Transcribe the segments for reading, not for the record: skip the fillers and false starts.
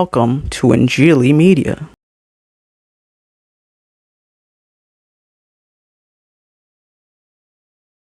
Welcome to Injili Media.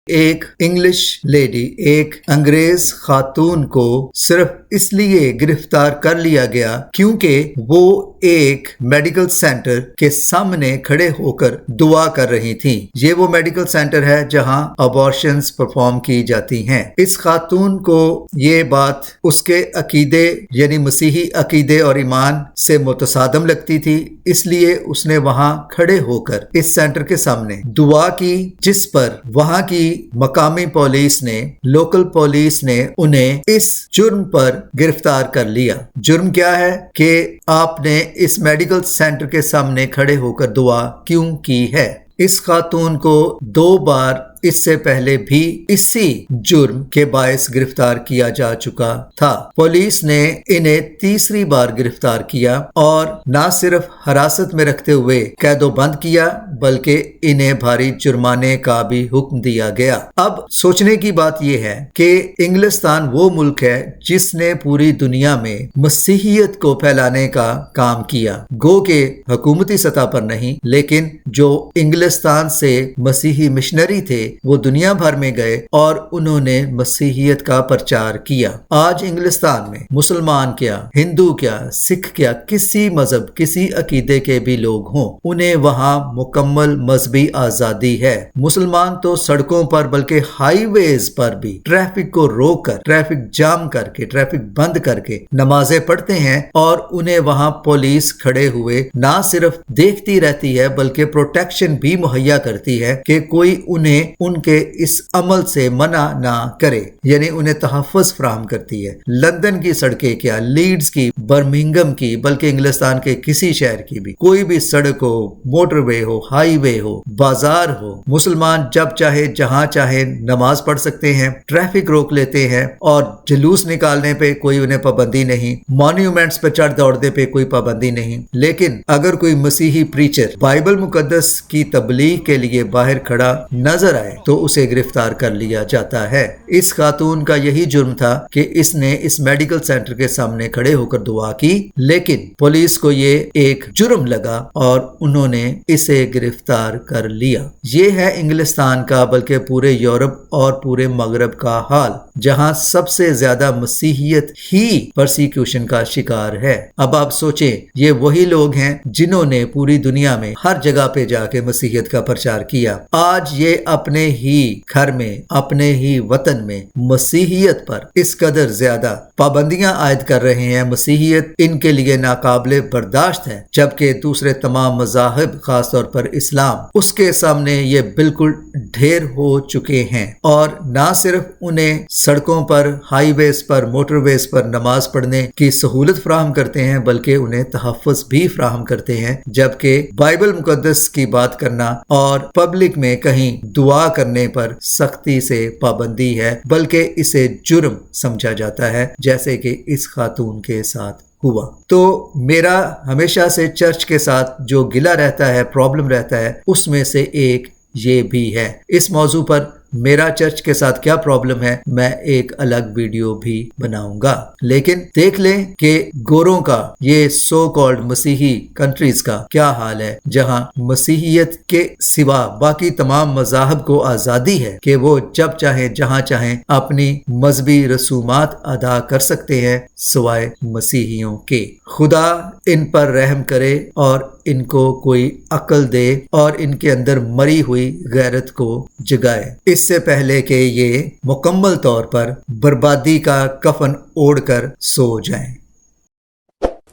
ایک English lady ایک انگریز خاتون کو صرف اس لیے گرفتار کر لیا گیا کیونکہ وہ ایک میڈیکل سینٹر کے سامنے کھڑے ہو کر دعا کر رہی تھیں۔ یہ وہ میڈیکل سینٹر ہے جہاں ابارشنز پرفارم کی جاتی ہیں۔ اس خاتون کو یہ بات اس کے عقیدے یعنی مسیحی عقیدے اور ایمان سے متصادم لگتی تھی، اس لیے اس نے وہاں کھڑے ہو کر اس سینٹر کے سامنے دعا کی، جس پر وہاں کی مقامی پولیس نے لوکل پولیس نے انہیں اس جرم پر گرفتار کر لیا۔ جرم کیا ہے کہ آپ نے اس میڈیکل سینٹر کے سامنے کھڑے ہو کر دعا کیوں کی ہے؟ اس خاتون کو 2 بار اس سے پہلے بھی اسی جرم کے باعث گرفتار کیا جا چکا تھا۔ پولیس نے انہیں تیسری بار گرفتار کیا اور نہ صرف حراست میں رکھتے ہوئے قید و بند کیا بلکہ انہیں بھاری جرمانے کا بھی حکم دیا گیا۔ اب سوچنے کی بات یہ ہے کہ انگلستان وہ ملک ہے جس نے پوری دنیا میں مسیحیت کو پھیلانے کا کام کیا، گو کہ حکومتی سطح پر نہیں، لیکن جو انگلستان سے مسیحی مشنری تھے وہ دنیا بھر میں گئے اور انہوں نے مسیحیت کا پرچار کیا۔ آج انگلستان میں مسلمان کیا، ہندو کیا، سکھ کیا، کسی مذہب کسی عقیدے کے بھی لوگ ہوں، انہیں وہاں مکمل مذہبی آزادی ہے۔ مسلمان تو سڑکوں پر بلکہ ہائی ویز پر بھی ٹریفک کو روک کر، ٹریفک جام کر کے، ٹریفک بند کر کے نمازیں پڑھتے ہیں اور انہیں وہاں پولیس کھڑے ہوئے نہ صرف دیکھتی رہتی ہے بلکہ پروٹیکشن بھی مہیا کرتی ہے کہ کوئی انہیں ان کے اس عمل سے منع نہ کرے، یعنی انہیں تحفظ فراہم کرتی ہے۔ لندن کی سڑکیں کیا، لیڈز کی، برمنگھم کی، بلکہ انگلستان کے کسی شہر کی بھی کوئی بھی سڑک ہو، موٹر وے ہو، ہائی وے ہو، بازار ہو، مسلمان جب چاہے جہاں چاہے نماز پڑھ سکتے ہیں، ٹریفک روک لیتے ہیں اور جلوس نکالنے پہ کوئی انہیں پابندی نہیں، مانیومنٹس پہ چڑھ دوڑنے پہ کوئی پابندی نہیں۔ لیکن اگر کوئی مسیحی پریچر بائبل مقدس کی تبلیغ کے لیے باہر کھڑا نظر آئے تو اسے گرفتار کر لیا جاتا ہے۔ اس خاتون کا یہی جرم تھا کہ اس نے اس میڈیکل سینٹر کے سامنے کھڑے ہو کر دعا کی، لیکن پولیس کو یہ ایک جرم لگا اور انہوں نے اسے گرفتار کر لیا۔ یہ ہے انگلستان کا بلکہ پورے یورپ اور پورے مغرب کا حال، جہاں سب سے زیادہ مسیحیت ہی پرسیکیوشن کا شکار ہے۔ اب آپ سوچیں، یہ وہی لوگ ہیں جنہوں نے پوری دنیا میں ہر جگہ پہ جا کے مسیحیت کا پرچار کیا۔ آج یہ اپنے ہی گھر میں، اپنے ہی وطن میں مسیحیت پر اس قدر زیادہ پابندیاں عائد کر رہے ہیں، مسیحیت ان کے لیے ناقابل برداشت ہے، جبکہ دوسرے تمام مذاہب خاص طور پر اسلام اس کے سامنے یہ بالکل ڈھیر ہو چکے ہیں، اور نہ صرف انہیں سڑکوں پر، ہائی ویز پر، موٹر ویز پر نماز پڑھنے کی سہولت فراہم کرتے ہیں بلکہ انہیں تحفظ بھی فراہم کرتے ہیں، جبکہ بائبل مقدس کی بات کرنا اور پبلک میں کہیں دعا کرنے پر سختی سے پابندی ہے، بلکہ اسے جرم سمجھا جاتا ہے، جیسے کہ اس خاتون کے ساتھ ہوا۔ تو میرا ہمیشہ سے چرچ کے ساتھ جو گلہ رہتا ہے، پرابلم رہتا ہے، اس میں سے ایک یہ بھی ہے۔ اس موضوع پر میرا چرچ کے ساتھ کیا پرابلم ہے میں ایک الگ ویڈیو بھی بناؤں گا، لیکن دیکھ لیں کہ گوروں کا، یہ سو کالڈ مسیحی کنٹریز کا کیا حال ہے، جہاں مسیحیت کے سوا باقی تمام مذاہب کو آزادی ہے کہ وہ جب چاہیں جہاں چاہیں اپنی مذہبی رسومات ادا کر سکتے ہیں، سوائے مسیحیوں کے۔ خدا ان پر رحم کرے اور ان کو کوئی عقل دے اور ان کے اندر مری ہوئی غیرت کو جگائے، اس سے پہلے کہ یہ مکمل طور پر بربادی کا کفن اوڑھ کر سو جائیں۔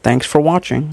Thanks for watching.